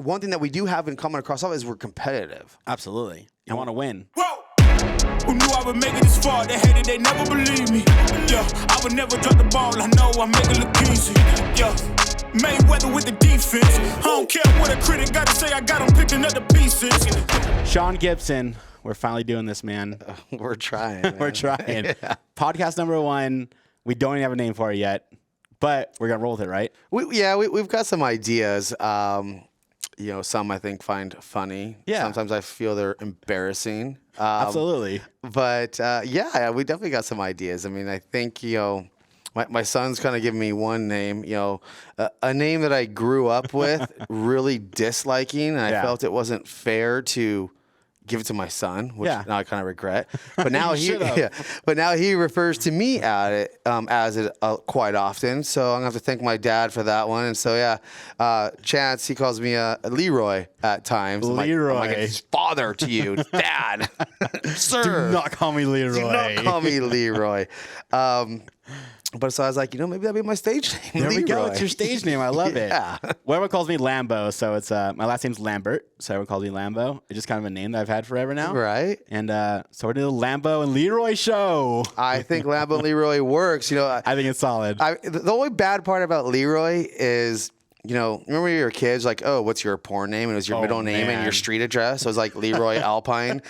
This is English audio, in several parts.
one thing that we do have in common across all is we're competitive. Absolutely. I want to win. Whoa! Who knew I would make it this far? They hated, they never believe me. Yeah, I would never drop the ball. I know I make it look easy. Yeah, Mayweather with the defense. I don't care what a critic got to say. I got them picking up the pieces. Sean Gibson, we're finally doing this, man. We're trying. Man. We're trying. Yeah. Podcast number 1. We don't even have a name for it yet, but we're gonna roll with it, right? We've got some ideas. Some I think find funny. Yeah. Sometimes I feel they're embarrassing. Absolutely. But we definitely got some ideas. I mean, I think my son's kind of giving me one name. A name that I grew up with, really disliking, and I felt it wasn't fair to give it to my son, which now I kind of regret. But now he refers to me as it quite often. So I'm gonna have to thank my dad for that one. And so Chance, he calls me Leroy at times. Leroy, I'm like his father to you, Dad, sir. Do not call me Leroy. Do not call me Leroy. But so I was like, maybe that'd be my stage name. There Leroy. we go. It's your stage name. I love it. Yeah. Well, everyone calls me Lambo, so it's my last name's Lambert, so everyone calls me Lambo. It's just kind of a name that I've had forever now. Right. And so we're doing the Lambo and Leroy show. I think Lambo and Leroy works. I think it's solid. The only bad part about Leroy is, remember when you were kids, like, oh, what's your porn name? And it was your middle name and your street address. So it was like Leroy Alpine.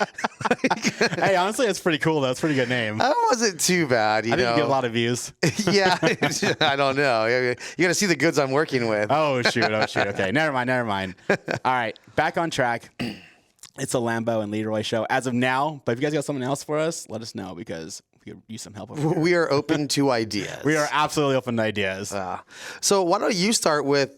Hey, honestly, it's pretty cool, though. It's a pretty good name. That wasn't too bad, I think you get a lot of views. Yeah. I don't know. You got to see the goods I'm working with. Oh, shoot. Okay, never mind. All right, back on track. It's a Lambo and Leroy show as of now. But if you guys got something else for us, let us know because we could use some help over here. We are open to ideas. We are absolutely open to ideas. So why don't you start with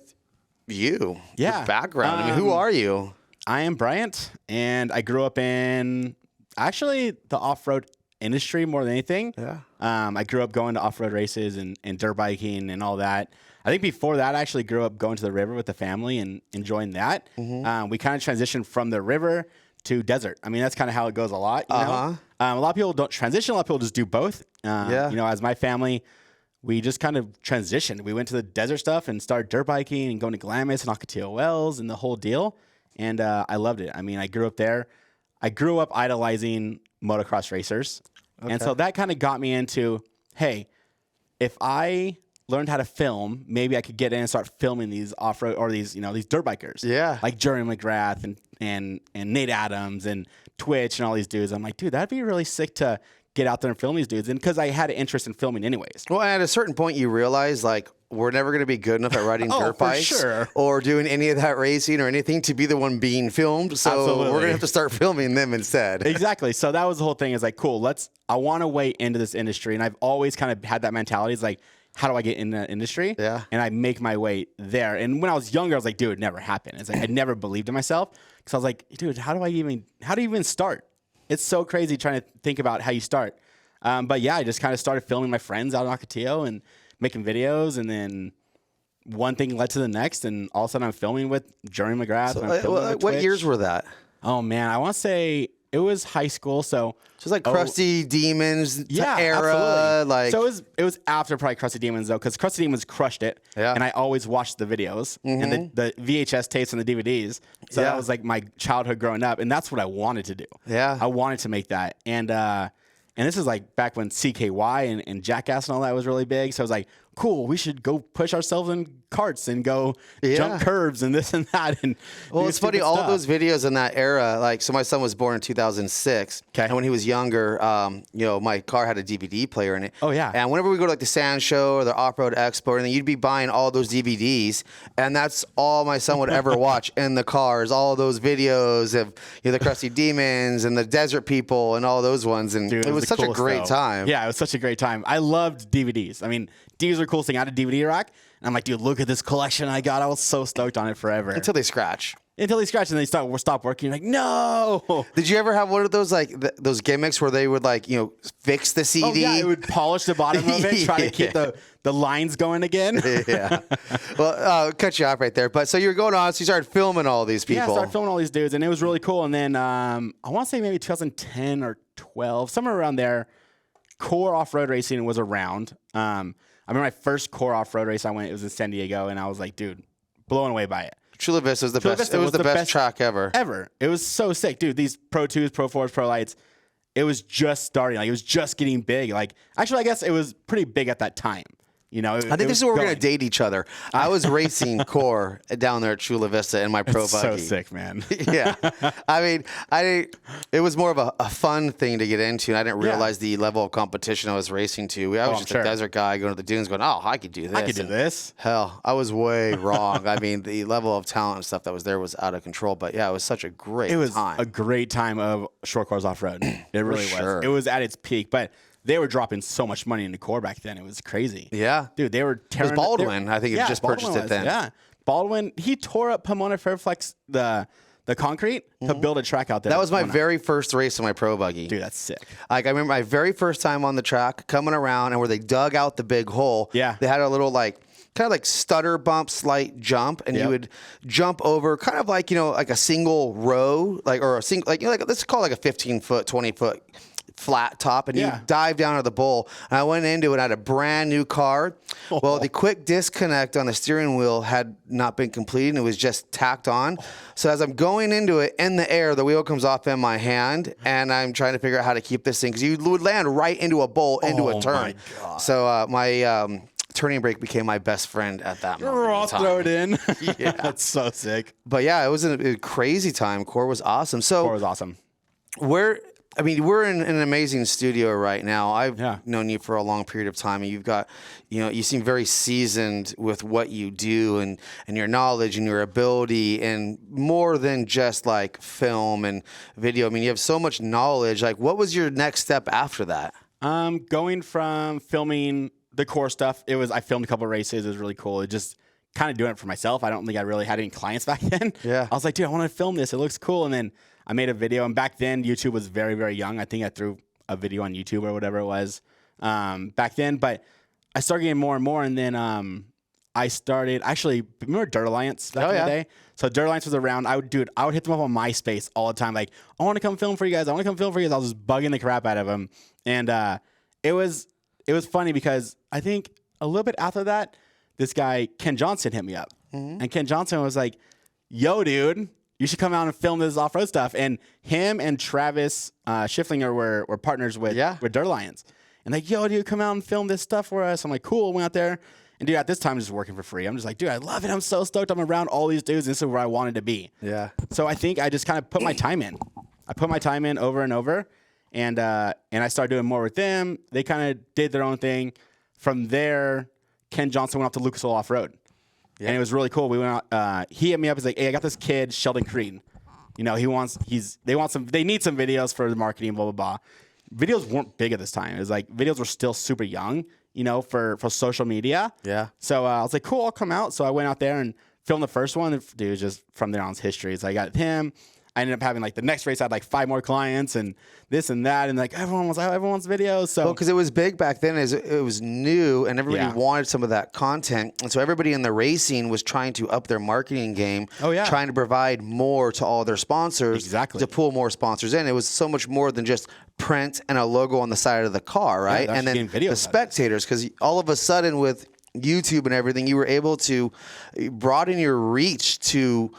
you? Yeah. Your background. Who are you? I am Bryant, and I grew up in actually the off-road industry more than anything. Yeah. I grew up going to off-road races and dirt biking and all that. I think before that, I actually grew up going to the river with the family and enjoying that. Mm-hmm. We kind of transitioned from the river to desert. I mean, that's kind of how it goes a lot. You know? A lot of people don't transition. A lot of people just do both. As my family, we just kind of transitioned. We went to the desert stuff and started dirt biking and going to Glamis and Ocotillo Wells and the whole deal. And I loved it. I mean, I grew up there. I grew up idolizing motocross racers. Okay. And so that kind of got me into, hey, if I learned how to film, maybe I could get in and start filming these off-road or these dirt bikers. Yeah. Like Jerry McGrath and Nate Adams and Twitch and all these dudes. I'm like, dude, that'd be really sick to get out there and film these dudes. And because I had an interest in filming anyways. Well, at a certain point you realize we're never going to be good enough at riding dirt bikes or doing any of that racing or anything to be the one being filmed. So we're going to have to start filming them instead. Exactly. So that was the whole thing is like, cool, I want to way into this industry. And I've always kind of had that mentality. It's like, how do I get in the industry? Yeah. And I make my way there. And when I was younger, I was like, dude, it never happened. It's like, I never believed in myself. Because I was like, dude, how do you even start? It's so crazy trying to think about how you start. But yeah, I just kind of started filming my friends out in Ocotillo and making videos. And then one thing led to the next. And all of a sudden I'm filming with Jerry McGrath. So, what years were that? Oh, man, I want to say it was high school. So it's like Krusty Demons era. Absolutely. So it was after probably Krusty Demons, though, because Krusty Demons crushed it. Yeah. And I always watched the videos and the VHS tapes and the DVDs. So that was like my childhood growing up. And that's what I wanted to do. Yeah. I wanted to make that. And this is like back when CKY and Jackass and all that was really big. So I was like, cool, we should go push ourselves in karts and go jump curbs and this and that. And it's funny, all of those videos in that era, so my son was born in 2006. Okay. And when he was younger, my car had a DVD player in it. Oh, yeah. And whenever we go to the Sand Show or the Off-Road Expo, and then you'd be buying all those DVDs, and that's all my son would ever watch in the cars, all of those videos of the Krusty Demons and the Desert People and all those ones. And dude, it was such a great time. Yeah, it was such a great time. I loved DVDs. I mean, DVDs are the coolest thing. I had a DVD rack, and I'm like, dude, look at this collection I got. I was so stoked on it forever. Until they scratch. And they stop working. You're like, no. Did you ever have one of those those gimmicks where they would fix the CD? Oh, yeah, it would polish the bottom of it, try to keep the lines going again. Yeah. Well, I'll cut you off right there. But so you were going on, so you started filming all these people. Yeah, I started filming all these dudes, and it was really cool. And then I want to say maybe 2010 or 12, somewhere around there, core off-road racing was around. I remember my first core off-road race I went, it was in San Diego, and I was like, dude, blown away by it. Chula Vista was the Chula best. Vista It was the best track ever. It was so sick, dude. These Pro 2s, Pro 4s, Pro Lights, it was just starting. Like, it was just getting big. Like, actually, I guess it was pretty big at that time. You know, I think this is where we're going to date each other. I was racing core down there at Chula Vista in my pro buggy. So sick, man. Yeah. I mean, it was more of a fun thing to get into, and I didn't realize the level of competition I was racing to. I was just a desert guy going to the dunes going, oh, I could do this. I could do this. Hell, I was way wrong. I mean, the level of talent and stuff that was there was out of control. But, yeah, it was such a great time. It was a great time of short course off-road. It really was. It was at its peak, but they were dropping so much money into core back then. It was crazy. Yeah. Dude, they were tearing. It was Baldwin. I think it just purchased it then. Yeah. Baldwin, he tore up Pomona Fairflex, the concrete, to build a track out there. That was my very first race in my pro buggy. Dude, that's sick. Like, I remember my very first time on the track coming around, and where they dug out the big hole. Yeah. They had a little, like, kind of like stutter bump, slight jump, and you would jump over kind of like, like a single row, like, or a single, like, let's call it like a 15-foot, 20-foot flat top, and you dive down to the bowl. And I went into it. I had a brand new car. Well, the quick disconnect on the steering wheel had not been completed, and it was just tacked on. So as I'm going into it in the air, the wheel comes off in my hand, and I'm trying to figure out how to keep this thing, because you would land right into a bowl, into a turn. My God. So my turning brake became my best friend at that moment. I'll throw it in. Yeah. That's so sick. But yeah, it was a crazy time. Core was awesome. So Core was awesome. we're in an amazing studio right now. I've known you for a long period of time, and you've got, you seem very seasoned with what you do and your knowledge and your ability, and more than just like film and video. I mean, you have so much knowledge. Like, what was your next step after that? Going from filming the core stuff, I filmed a couple of races. It was really cool. It just kind of doing it for myself. I don't think I really had any clients back then. Yeah. I was like, dude, I want to film this. It looks cool. And then I made a video, and back then YouTube was very, very young. I think I threw a video on YouTube or whatever it was back then. But I started getting more and more, and then I started remember Dirt Alliance back in the day? So Dirt Alliance was around. I would hit them up on MySpace all the time. Like, I want to come film for you guys. I want to come film for you guys. I was just bugging the crap out of them, and it was funny because I think a little bit after that, this guy Ken Johnson hit me up, and Ken Johnson was like, "Yo, dude, you should come out and film this off-road stuff." And him and Travis Schifflinger were partners with Dirt Alliance. And like, "Yo, dude, come out and film this stuff for us." I'm like, "Cool." Went out there. And dude, at this time, I'm just working for free. I'm just like, dude, I love it. I'm so stoked. I'm around all these dudes. This is where I wanted to be. Yeah. So I think I just kind of put my time in. I put my time in over and over. And I started doing more with them. They kind of did their own thing. From there, Ken Johnson went off to Lucas Oil Off-Road. Yeah. And it was really cool. We went out, he hit me up. He's like, "Hey, I got this kid, Sheldon Creed. They need some videos for the marketing, blah, blah, blah." Videos weren't big at this time. It was like, videos were still super young, for social media. Yeah. So I was like, cool, I'll come out. So I went out there and filmed the first one. And dude, just from there on, it's history. So I got him. I ended up having like the next race, I had like 5 more clients and this and that. And like everyone wants videos. So, because it was big back then, it was new, and everybody wanted some of that content. And so everybody in the racing was trying to up their marketing game. Oh, yeah. Trying to provide more to all their sponsors. Exactly. To pull more sponsors in. It was so much more than just print and a logo on the side of the car, right? Yeah, and then the spectators, because all of a sudden with YouTube and everything, you were able to broaden your reach to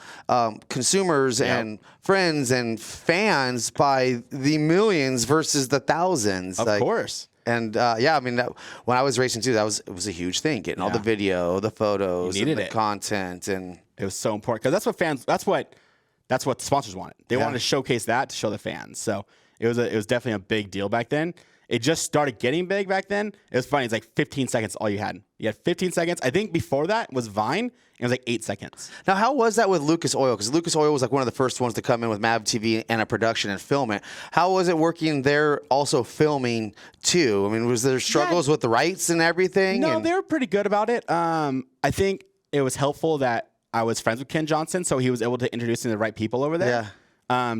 consumers and friends and fans by the millions versus the thousands. Of course. And when I was racing too, it was a huge thing, getting all the video, the photos, and the content, and it was so important because that's what sponsors wanted. They wanted to showcase that to show the fans. So it was definitely a big deal back then. It just started getting big back then. It was funny. It's like 15 seconds all you had. You had 15 seconds. I think before that was Vine. It was like 8 seconds. Now, how was that with Lucas Oil? Because Lucas Oil was like one of the first ones to come in with MAV TV and a production and film it. How was it working there also filming too? I mean, was there struggles with the rights and everything? No, they were pretty good about it. I think it was helpful that I was friends with Ken Johnson, so he was able to introduce me to the right people over there. Yeah.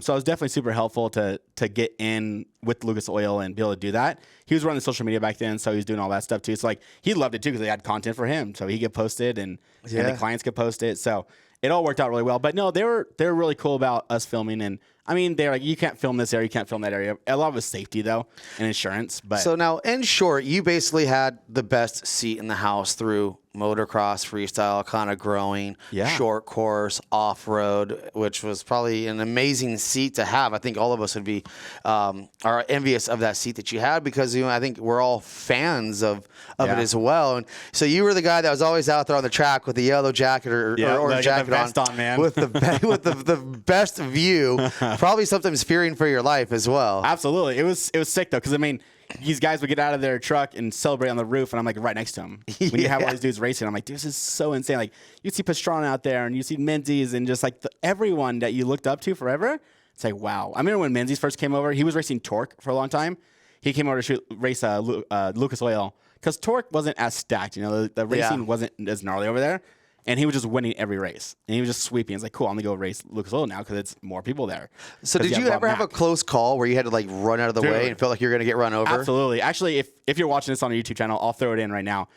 So it was definitely super helpful to get in with Lucas Oil and be able to do that. He was running social media back then, so he was doing all that stuff too. So like he loved it too because they had content for him, so he could post it and the clients could post it. So it all worked out really well. But no, they were really cool about us filming, and I mean, they're like, you can't film this area, you can't film that area. A lot of it's safety, though, and insurance. But So now, in short, you basically had the best seat in the house through motocross, freestyle, kind of growing, short course, off-road, which was probably an amazing seat to have. I think all of us would be are envious of that seat that you had because, I think we're all fans of it as well. And so you were the guy that was always out there on the track with the yellow jacket or orange jacket on man. with the best view, probably sometimes fearing for your life as well. Absolutely. It was sick, though, because, I mean, these guys would get out of their truck and celebrate on the roof, and I'm like right next to them. When you have all these dudes racing, I'm like, dude, this is so insane. Like, you see Pastrana out there, and you see Menzies, and just like everyone that you looked up to forever. It's like, wow. I remember when Menzies first came over, he was racing Torque for a long time. He came over to race Lucas Oil because Torque wasn't as stacked. The racing wasn't as gnarly over there. And he was just winning every race. And he was just sweeping. It's like, cool, I'm going to go race Lucas Oil now because it's more people there. So did you ever have a close call where you had to like run out of the way and felt like you were going to get run over? Absolutely. Actually, if you're watching this on our YouTube channel, I'll throw it in right now.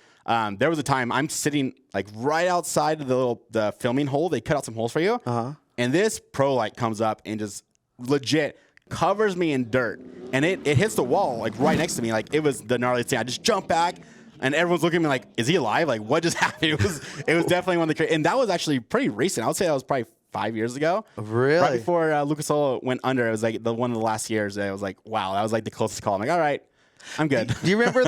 There was a time I'm sitting like right outside of the filming hole. They cut out some holes for you. And this pro light comes up and just legit covers me in dirt. And it hits the wall like right next to me. Like it was the gnarliest thing. I just jumped back. And everyone's looking at me like, is he alive? Like, what just happened? It was definitely one of the and that was actually pretty recent. I would say that was probably 5 years ago. Really? Right before Lucas Oil went under, it was like one of the last years. I was like, wow, that was like the closest call. I'm like, all right, I'm good. Do you remember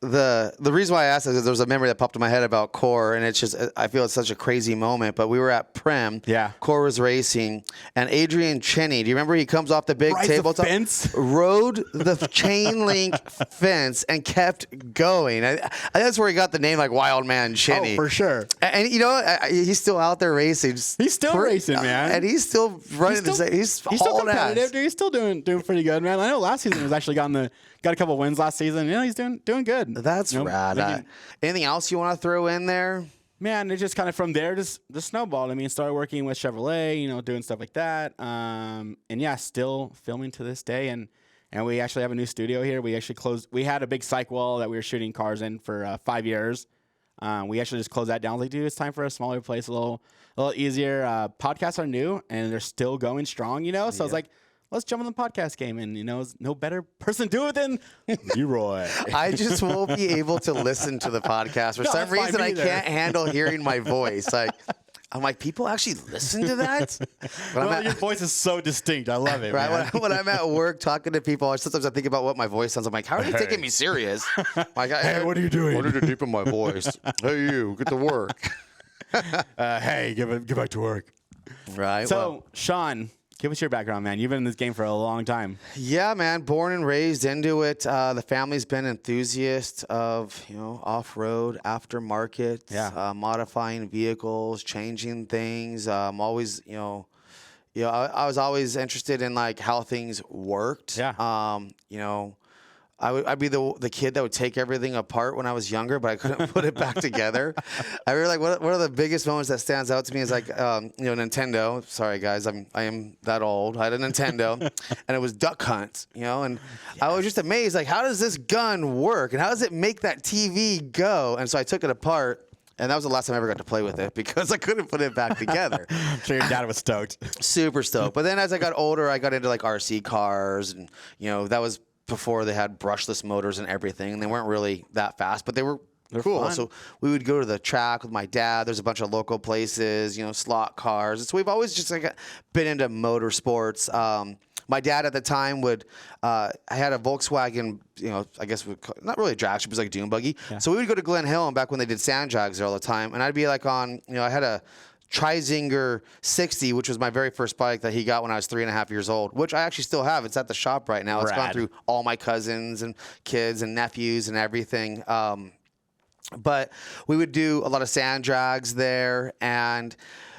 the reason why I asked is there was a memory that popped in my head about Core, and it's just I feel it's such a crazy moment. But we were at Prem, Core was racing, and Adrian Cheney. Do you remember he comes off the big tabletop, rode the chain link fence, and kept going? I think that's where he got the name like Wild Man Cheney. Oh, for sure. And he's still out there racing. He's still racing, man, and he's still running. He's still competitive, dude. He's still doing pretty good, man. I know last season he was actually got a couple wins last season. He's doing good. That's rad. Anything else you want to throw in there? Man, it just kind of from there just snowballed. I mean, started working with Chevrolet, doing stuff like that. And yeah, still filming to this day. And we actually have a new studio here. We actually closed. We had a big cyc wall that we were shooting cars in for 5 years. We actually just closed that down. I was like, dude, it's time for a smaller place, a little easier. Podcasts are new and they're still going strong, So I was like, let's jump on the podcast game, and there's no better person to do it than Leroy. I just won't be able to listen to the podcast for some reason. I can't handle hearing my voice. I'm like, people actually listen to that? Your voice is so distinct. I love it. Right? Man. When I'm at work talking to people, sometimes I think about what my voice sounds. I'm like, how are you taking me serious? Like, hey, what are you doing? I wanted to deepen my voice. Hey, you, get to work. Hey, get back to work. Right. So, Shawn, give us your background, man. You've been in this game for a long time. Yeah, man. Born and raised into it. The family's been enthusiasts of, off-road, aftermarket, modifying vehicles, changing things. Always, I was always interested in like how things worked. Yeah. I'd be the kid that would take everything apart when I was younger, but I couldn't put it back together. I really like one of the biggest moments that stands out to me is like Nintendo. Sorry guys, I am that old. I had a Nintendo, and it was Duck Hunt. And I was just amazed, like, how does this gun work, and how does it make that TV go? And so I took it apart. And that was the last time I ever got to play with it because I couldn't put it back together. I'm sure your dad was stoked. Super stoked. But then as I got older, I got into like RC cars, and that was before they had brushless motors and everything, and they weren't really that fast, but they're cool. Fun. So we would go to the track with my dad. There's a bunch of local places, slot cars. So we've always just like been into motorsports. My dad at the time I had a Volkswagen, I guess not really a drag strip, it was like a dune buggy. Yeah. So we would go to Glen Hill, and back when they did sand drags there all the time, and I'd be like on, I had a Trizinger 60, which was my very first bike that he got when I was 3.5 years old, which I actually still have. It's at the shop right now. It's gone through all my cousins and kids and nephews and everything. But we would do a lot of sand drags there, and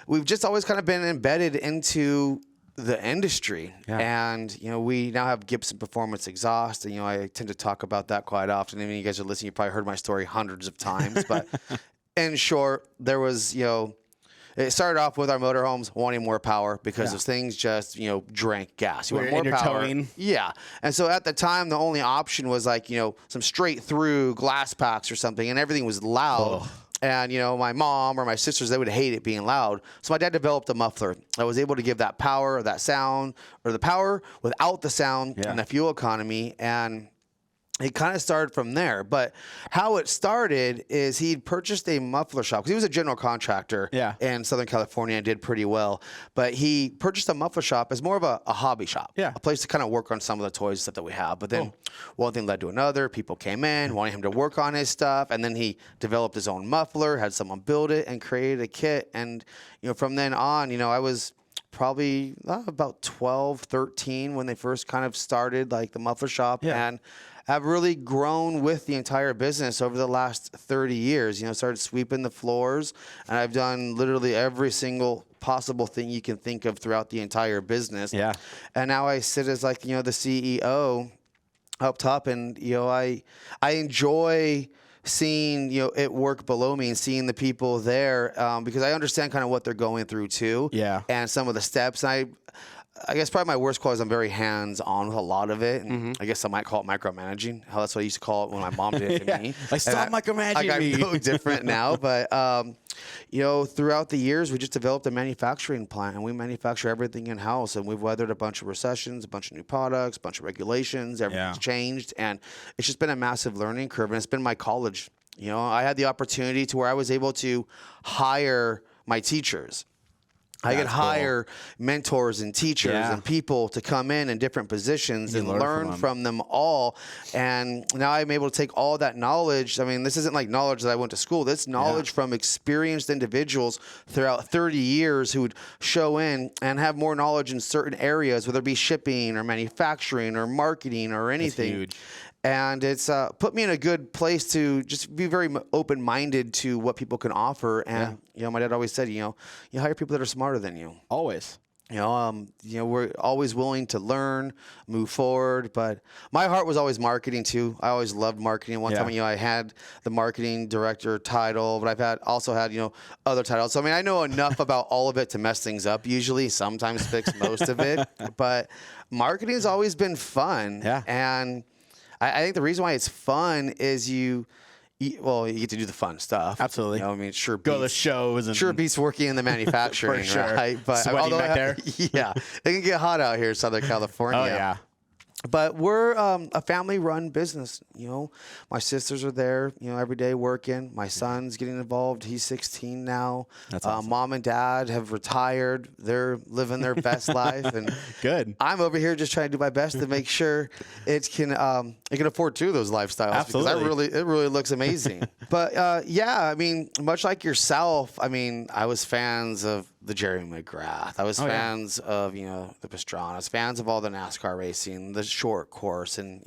we've just always kind of been embedded into the industry. Yeah. And, we now have Gibson Performance Exhaust, and, I tend to talk about that quite often. I mean, you guys are listening, you probably heard my story hundreds of times, but in short, there was, it started off with our motorhomes wanting more power because those things just, drank gas. You want more power. Towing. Yeah. And so at the time, the only option was like, some straight through glass packs or something, and everything was loud. And, my mom or my sisters, they would hate it being loud. So my dad developed a muffler. I was able to give that power, that sound, or the power without the sound and the fuel economy. And it kind of started from there. But how it started is he'd purchased a muffler shop because he was a general contractor in Southern California and did pretty well. But he purchased a muffler shop as more of a hobby shop, a place to kind of work on some of the toys and stuff that we have. But then one thing led to another. People came in wanting him to work on his stuff. And then he developed his own muffler, had someone build it, and created a kit. And, from then on, I was probably about 12, 13 when they first kind of started like the muffler shop. And have really grown with the entire business over the last 30 years. Started sweeping the floors, and I've done literally every single possible thing you can think of throughout the entire business. Yeah. And now I sit as like, the CEO up top, and, I enjoy seeing, it work below me and seeing the people there because I understand kind of what they're going through too. Yeah. And some of the steps. And I guess probably my worst quality is I'm very hands-on with a lot of it. And I guess I might call it micromanaging. How that's what I used to call it when my mom did it to me. Like, stop micromanaging me. I'm no different now. But, throughout the years, we just developed a manufacturing plant, and we manufacture everything in-house. And we've weathered a bunch of recessions, a bunch of new products, a bunch of regulations. Everything's changed. And it's just been a massive learning curve. And it's been my college. I had the opportunity to where I was able to hire my teachers. I could hire mentors and teachers and people to come in different positions and learn from them all. And now I'm able to take all that knowledge. I mean, this isn't like knowledge that I went to school. This knowledge from experienced individuals throughout 30 years who would show in and have more knowledge in certain areas, whether it be shipping or manufacturing or marketing or anything. That's huge. And it's put me in a good place to just be very open-minded to what people can offer. And, my dad always said, you hire people that are smarter than you. Always. We're always willing to learn, move forward. But my heart was always marketing too. I always loved marketing. One time, I had the marketing director title, but I've also had other titles. So, I know enough about all of it to mess things up usually, sometimes fix most of it. But marketing's always been fun. Yeah. And I think the reason why it's fun is you get to do the fun stuff. Absolutely. Sure. Go to the shows. Sure beats working in the manufacturing, for sure. Right? But sweating back there. Yeah. It can get hot out here in Southern California. Oh, yeah. But we're a family-run business. My sisters are there, every day working. My son's getting involved. He's 16 now. That's awesome. Mom and dad have retired. They're living their best life, and good. I'm over here just trying to do my best to make sure it can afford two of those lifestyles. Absolutely. Because it really looks amazing. But much like yourself, I was fans of the Jerry McGrath. I was fans of, the Pastrana. I was fans of all the NASCAR racing, the short course. And,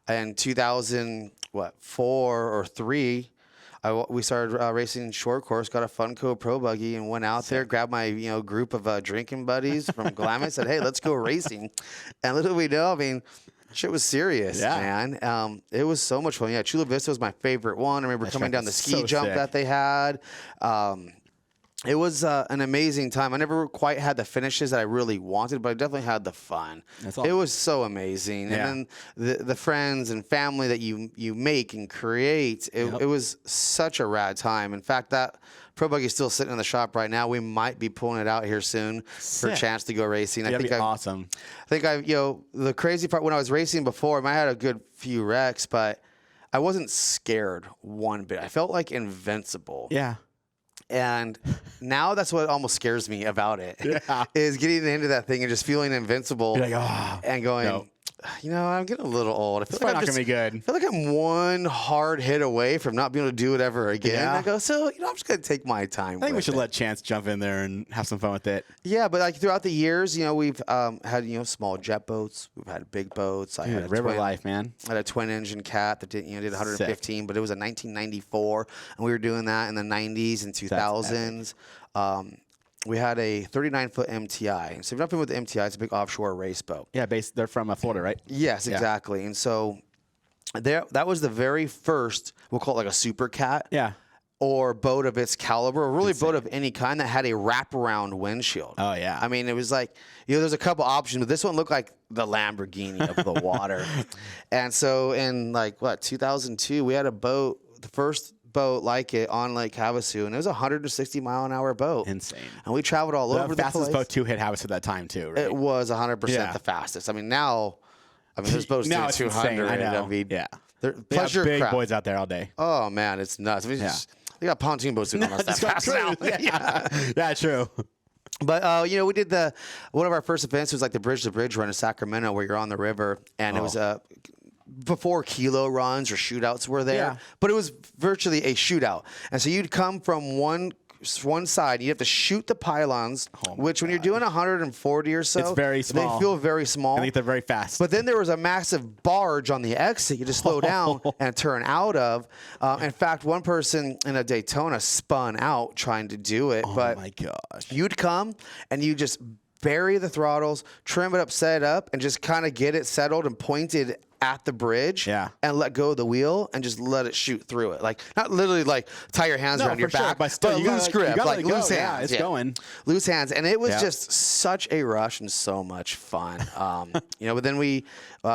in 2004 or 3, we started racing short course, got a Funko Pro Buggy, and went out there, grabbed my, group of drinking buddies from Glamis, said, hey, let's go racing. And little we know, shit was serious, man. It was so much fun. Yeah, Chula Vista was my favorite one. I remember coming down the ski jump that they had. It was an amazing time. I never quite had the finishes that I really wanted, but I definitely had the fun. It was so amazing. Yeah. And then the friends and family that you make and create, it was such a rad time. In fact, that Pro Buggy is still sitting in the shop right now. We might be pulling it out here soon for a chance to go racing. That'd be awesome. I think the crazy part when I was racing before, I had a good few wrecks, but I wasn't scared one bit. I felt like invincible. Yeah. And now that's what almost scares me about it, is getting into that thing and just feeling invincible. You're like, and going, I'm getting a little old. I feel like I'm not going to be good. I feel like I'm one hard hit away from not being able to do it ever again. Yeah. I go, I'm just going to take my time. I think we should let Chance jump in there and have some fun with it. Yeah, but throughout the years, we've had, small jet boats. We've had big boats. I had river life, man. I had a twin engine cat that did 115, but it was a 1994, and we were doing that in the 90s and 2000s. We had a 39-foot MTI. So if you've not been with the MTI, it's a big offshore race boat. Yeah, they're from Florida, right? Yes, exactly. And so that was the very first, we'll call it like a super cat. Yeah. Or boat of its caliber, or really boat of any kind that had a wraparound windshield. Oh, yeah. It was like, there's a couple options, but this one looked like the Lamborghini of the water. And so in 2002, we had a boat, the first boat like it on Lake Havasu, and it was a 160-mile-an-hour boat. Insane. And we traveled all over the place. The fastest boat to hit Havasu at that time, too, right? It was 100% the fastest. I mean, now, there's boats doing 200. I know. I mean, yeah. They have big craft. boys out there all day. Oh, man, it's nuts. I mean, they got pontoon boats doing almost that fast now. Yeah, true. But, we did one of our first events was like the Bridge to Bridge run in Sacramento where you're on the river. And it was before kilo runs or shootouts were there. But it was virtually a shootout. And so you'd come from one side, you have to shoot the pylons, which when you're doing 140 or so, it's very small. They feel very small. I think they're very fast. But then there was a massive barge on the exit you just slow down and turn out of. In fact, one person in a Daytona spun out trying to do it. But my gosh. You'd come and you just bury the throttles, trim it up, set it up, and just kind of get it settled and pointed at the bridge and let go of the wheel and just let it shoot through it. Like, not literally like tie your hands around your back, but still, loose grip, like loose hands. Yeah, it's going. Loose hands. And it was just such a rush and so much fun. But then we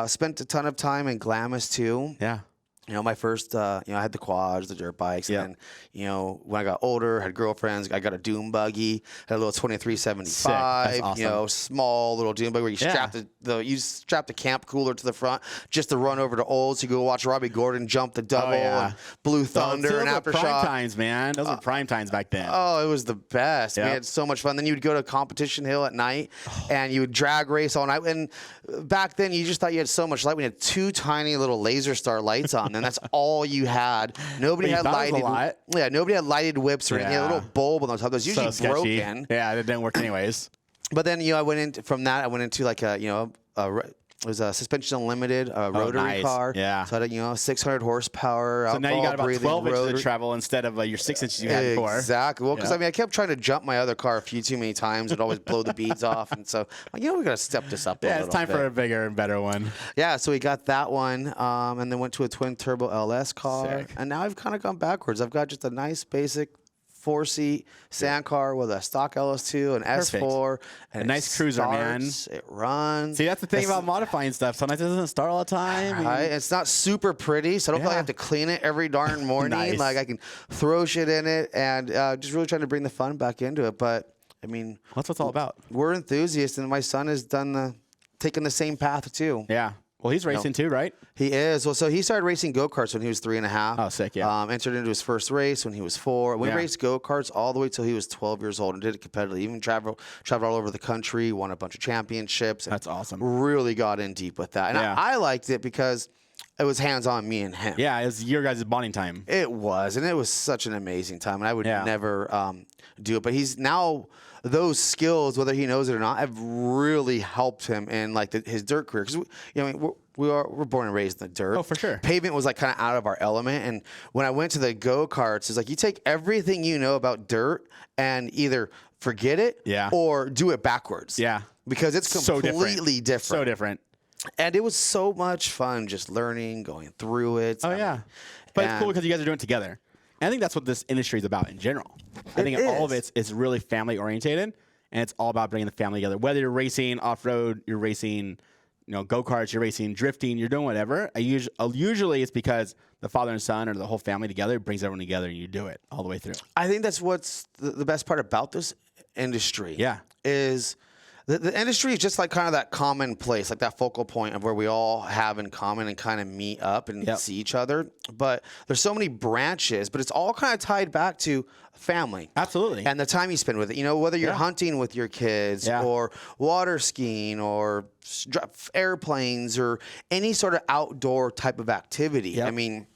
spent a ton of time in Glamis too. Yeah. My first, I had the quads, the dirt bikes, and then, when I got older, had girlfriends, I got a dune buggy, had a little 2375, awesome. Small little dune buggy where you strap the camp cooler to the front just to run over to Olds. You go watch Robbie Gordon jump the double and Blue Thunder and Aftershock. Prime times, man. Those were prime times back then. Oh, it was the best. We had so much fun. Then you would go to Competition Hill at night and you would drag race all night. And back then, you just thought you had so much light. We had 2 tiny little laser star lights on. And that's all you had. Nobody had lighted. Yeah, nobody had lighted whips or anything. A little bulb on the top. That was usually broken. Yeah, it didn't work anyways. But then I went into from that. I went into like it was a suspension unlimited rotary car. Yeah. So I had 600 horsepower. So now you got about 12 inches of travel instead of your 6 inches you had before. Exactly. Well, because I kept trying to jump my other car a few too many times. It'd always blow the beads off, and so we got to step this up. Yeah, it's time for a bigger and better one. Yeah. So we got that one, and then went to a twin turbo LS car, and now I've kind of gone backwards. I've got just a nice basic 4-seat sand car with a stock LS2, an S4, and a nice cruiser, man. It runs. See, that's the thing about modifying stuff. Sometimes it doesn't start all the time. Right. It's not super pretty, so I don't feel like I have to clean it every darn morning. Nice. Like I can throw shit in it, and just really trying to bring the fun back into it. But I mean, that's what it's all about. We're enthusiasts, and my son has taken the same path too. Yeah. Well, he's racing too, right? He is. Well, so he started racing go-karts when he was 3.5. Oh, sick, yeah. Entered into his first race when he was 4. We raced go-karts all the way till he was 12 years old and did it competitively. Even traveled all over the country, won a bunch of championships. That's awesome. Really got in deep with that. And I liked it because it was hands-on me and him. Yeah, it was your guys' bonding time. It was, and it was such an amazing time. And I would never do it. But he's now... Those skills, whether he knows it or not, have really helped him in like his dirt career. Because we're born and raised in the dirt. Oh, for sure. Pavement was like kind of out of our element. And when I went to the go-karts, it's like you take everything you know about dirt and either forget it or do it backwards. Yeah. Because it's completely different. So different. And it was so much fun just learning, going through it. Oh, yeah. But it's cool because you guys are doing it together. And I think that's what this industry is about in general. I think all of it is really family orientated, and it's all about bringing the family together. Whether you're racing off-road, you're racing, go-karts, you're racing drifting, you're doing whatever. Usually it's because the father and son or the whole family together brings everyone together, and you do it all the way through. I think that's what's the best part about this industry. Yeah. Is the industry is just like kind of that common place, like that focal point of where we all have in common and kind of meet up and see each other. But there's so many branches, but it's all kind of tied back to family. Absolutely. And the time you spend with it. Whether you're hunting with your kids or water skiing or airplanes or any sort of outdoor type of activity. Yep. I mean,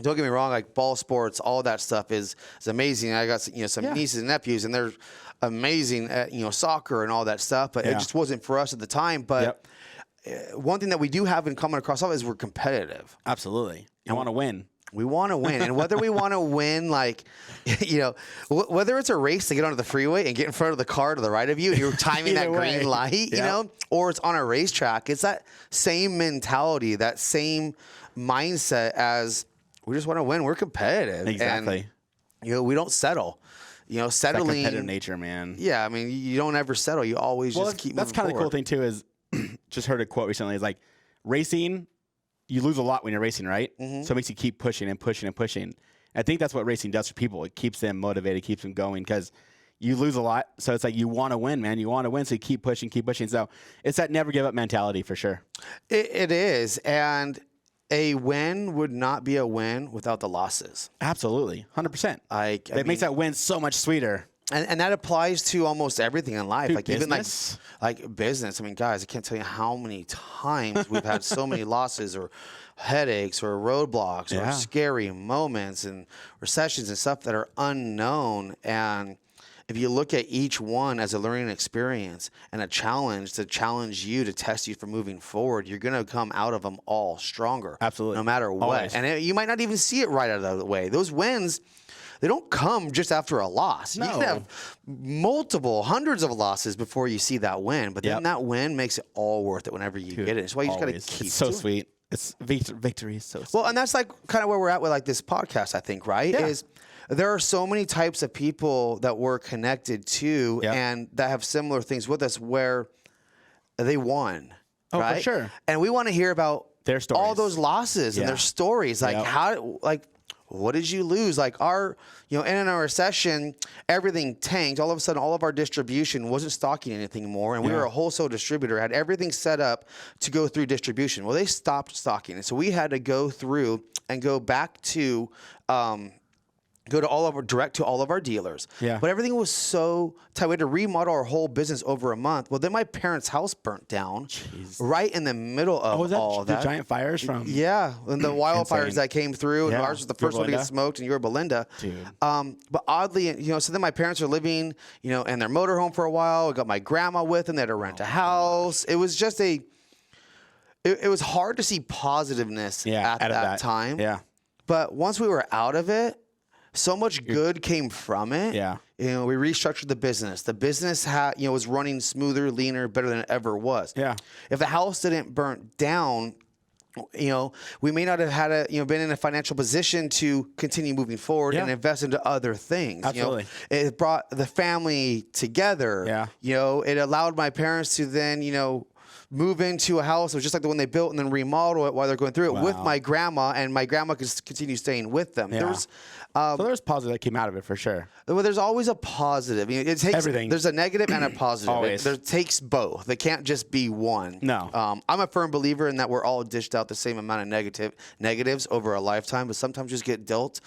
don't get me wrong, like ball sports, all that stuff is amazing. I got some nieces and nephews, and they're amazing at soccer and all that stuff, but it just wasn't for us at the time. But one thing that we do have in common across all is we're competitive. Absolutely. I want to win. We want to win, and whether we want to win, like, whether it's a race to get onto the freeway and get in front of the car to the right of you, and you're timing that green light, or it's on a racetrack, it's that same mentality, that same mindset as we just want to win. We're competitive. Exactly. And, we don't settle. Settling. That competitive nature, man. Yeah, I mean, you don't ever settle. You always just keep moving That's kind of the cool thing, too, is just heard a quote recently. It's like racing, you lose a lot when you're racing, right? Mm-hmm. So it makes you keep pushing and pushing and pushing. I think that's what racing does for people. It keeps them motivated, keeps them going because you lose a lot. So it's like you want to win, man. You want to win, so you keep pushing, keep pushing. So it's that never give up mentality for sure. It is. And a win would not be a win without the losses. Absolutely. 100%. It makes that win so much sweeter. And that applies to almost everything in life. Dude, like business? even like business. I mean, guys, I can't tell you how many times we've had so many losses or headaches or roadblocks or scary moments and recessions and stuff that are unknown. And if you look at each one as a learning experience and a challenge to challenge you, to test you for moving forward, you're going to come out of them all stronger. Absolutely. No matter what. Always. And you might not even see it right out of the way. Those wins, they don't come just after a loss. No. You can have multiple, hundreds of losses before you see that win. But then that win makes it all worth it whenever you get it. That's why you just got to keep It's so doing it. sweet. It's victory is so sweet. Well, and that's like kind of where we're at with like this podcast, I think, right? Yeah. Is there are so many types of people that we're connected to and that have similar things with us where they won. Oh, right? for sure. And we want to hear about their stories. all those losses and their stories. Like what did you lose? Like in a recession, everything tanked. All of a sudden, all of our distribution wasn't stocking anything more. And we were a wholesale distributor, had everything set up to go through distribution. Well, they stopped stocking. And so we had to go through and go back to, go to direct to all of our dealers. Yeah. But everything was so tight. We had to remodel our whole business over a month. Well, then my parents' house burnt down right in the middle of all of the that. giant fires from? Yeah, and the wildfires that came through, and ours was the first one to get smoked, and you were Belinda. Dude. But oddly, so then my parents are living, in their motorhome for a while. I got my grandma with them. They had to rent a house. It was just it was hard to see positiveness at that time. Yeah. But once we were out of it, so much good came from it. Yeah. We restructured the business. The business was running smoother, leaner, better than it ever was. Yeah. If the house didn't burn down, we may not have had been in a financial position to continue moving forward and invest into other things. Absolutely. It brought the family together. Yeah. It allowed my parents to then, move into a house. It was just like the one they built and then remodel it while they're going through it with my grandma, and my grandma could continue staying with them. Yeah. So there's positive that came out of it for sure. Well, there's always a positive. It takes everything. There's a negative and a positive. Always. It takes both. It can't just be one. No. I'm a firm believer in that we're all dished out the same amount of negatives over a lifetime, but sometimes just get them dealt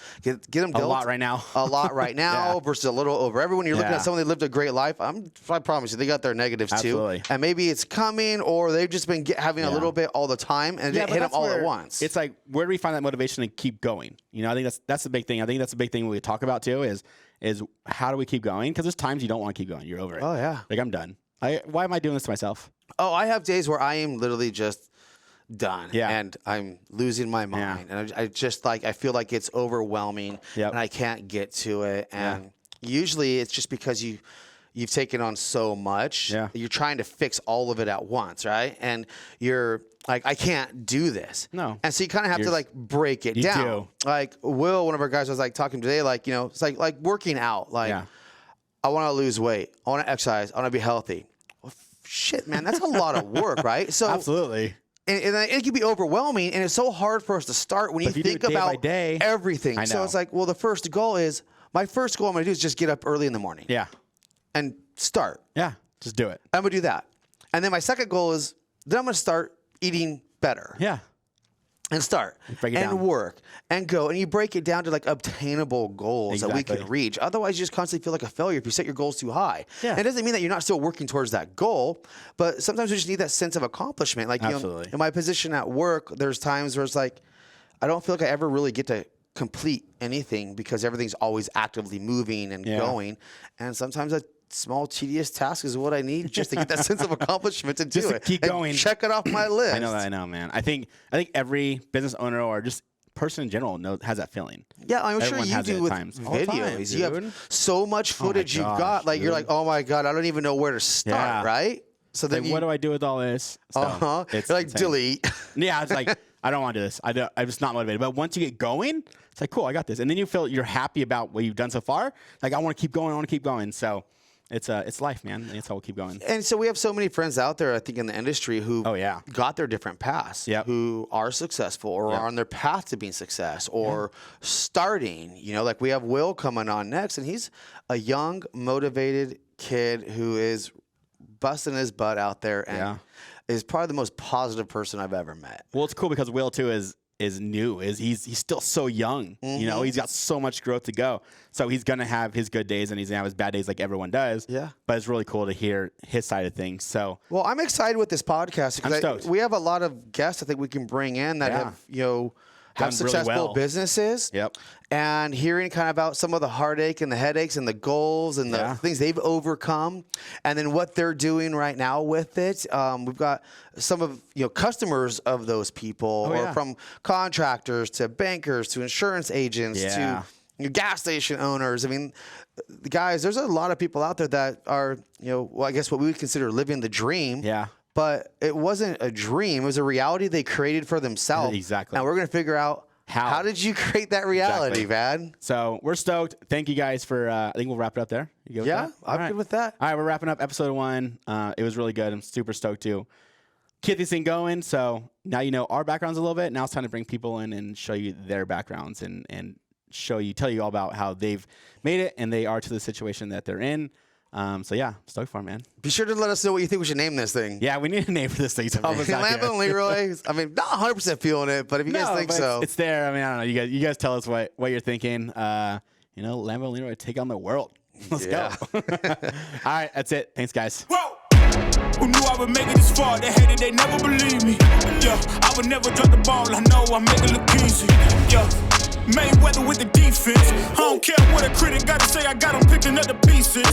A lot right now. a lot right now versus a little over everyone. You're looking at someone that lived a great life. I promise you, they got their negatives Absolutely. too. And maybe it's coming, or they've just been having a little bit all the time, and it hit them all at once. It's like, where do we find that motivation to keep going? I think that's the big thing. I think that's the big thing we talk about too is how do we keep going? Because there's times you don't want to keep going. You're over it. Oh, yeah. Like, I'm done. Why am I doing this to myself? Oh, I have days where I am literally just done. Yeah. And I'm losing my mind. And I just I feel like it's overwhelming and I can't get to it. And usually it's just because you've taken on so much. Yeah. You're trying to fix all of it at once, right? And you're like, I can't do this. No. And so you kind of have to break it down. do. Like Will, one of our guys, was talking today, it's like working out. I want to lose weight. I want to exercise. I want to be healthy. Well, shit, man, that's a lot of work, right? So Absolutely. And it can be overwhelming, and it's so hard for us to start when you think do it day about by day, everything. I So know. it's like, well, my first goal I'm going to do is just get up early in the morning. Yeah. And start. Yeah. Just do it. I'm going to do that. And then my second goal is then I'm going to start eating better. Yeah. And start. Break it and down. work. And go. And you break it down to obtainable goals that we can Exactly. reach. Otherwise, you just constantly feel like a failure if you set your goals too high. Yeah. And it doesn't mean that you're not still working towards that goal, but sometimes we just need that sense of accomplishment. Absolutely. In my position at work, there's times where it's like, I don't feel like I ever really get to complete anything because everything's always actively moving and going. And sometimes a small, tedious task is what I need just to get that sense of accomplishment to do Just to it. keep and going. Check it off my list. I know, man. I think every business owner or just person in general has that feeling. Yeah, I'm sure Everyone you has it do at with times. All the time, videos. You dude. have so much footage you've gosh, got. You're dude. like, oh my God, I don't even know where to start, Yeah. right? So then What do I do with all this? So You're like, insane. delete. Yeah, it's like, I don't want to do this. I'm just not motivated. But once you get going, it's like, cool, I got this. And then you're happy about what you've done so far. Like, I want to keep going. So it's life, man. That's how we'll keep going. And so we have so many friends out there, I think, in the industry who got their different paths, who are successful or are on their path to being success or starting. You know, like we have Will coming on next, and he's a young, motivated kid who is busting his butt out there and is probably the most positive person I've ever met. Well, it's cool because Will too is new. He's still so young. You know, he's got so much growth to go. So he's gonna have his good days and he's gonna have his bad days like everyone does. Yeah. But it's really cool to hear his side of things. So well, I'm excited with this podcast because we have a lot of guests I think we can bring in that have, you know, have successful really businesses. Yep. And hearing kind of about some of the heartache and the headaches and the goals and the things they've overcome, and then what they're doing right now with it. We've got some of customers of those people, or from contractors to bankers to insurance agents to gas station owners. I mean, guys, there's a lot of people out there that are well, I guess what we would consider living the dream. Yeah. But it wasn't a dream. It was a reality they created for themselves. Exactly. And we're going to figure out how did you create that reality, man? So we're stoked. Thank you guys for, I think we'll wrap it up there. You good with that? I'm good with that. All right, we're wrapping up episode 1. It was really good. I'm super stoked to keep this thing going. So now you know our backgrounds a little bit. Now it's time to bring people in and show you their backgrounds and tell you all about how they've made it and they are to the situation that they're in. So yeah, stoked for it, man. Be sure to let us know what you think we should name this thing. Yeah, we need a name for this thing. Lambo and Leroy. I mean, not 100% feeling it, but if you guys think so, it's there. I mean, I don't know. You guys tell us what you're thinking. Lambo and Leroy take on the world. Let's go. All right, that's it. Thanks, guys. Whoa! Who knew I would make it this far? They hated, they never believed me. Yeah, I would never drop the ball. I know I make it look easy. Yeah. Mayweather with the defense. I don't care what a critic got to say, I got him picking up the pieces.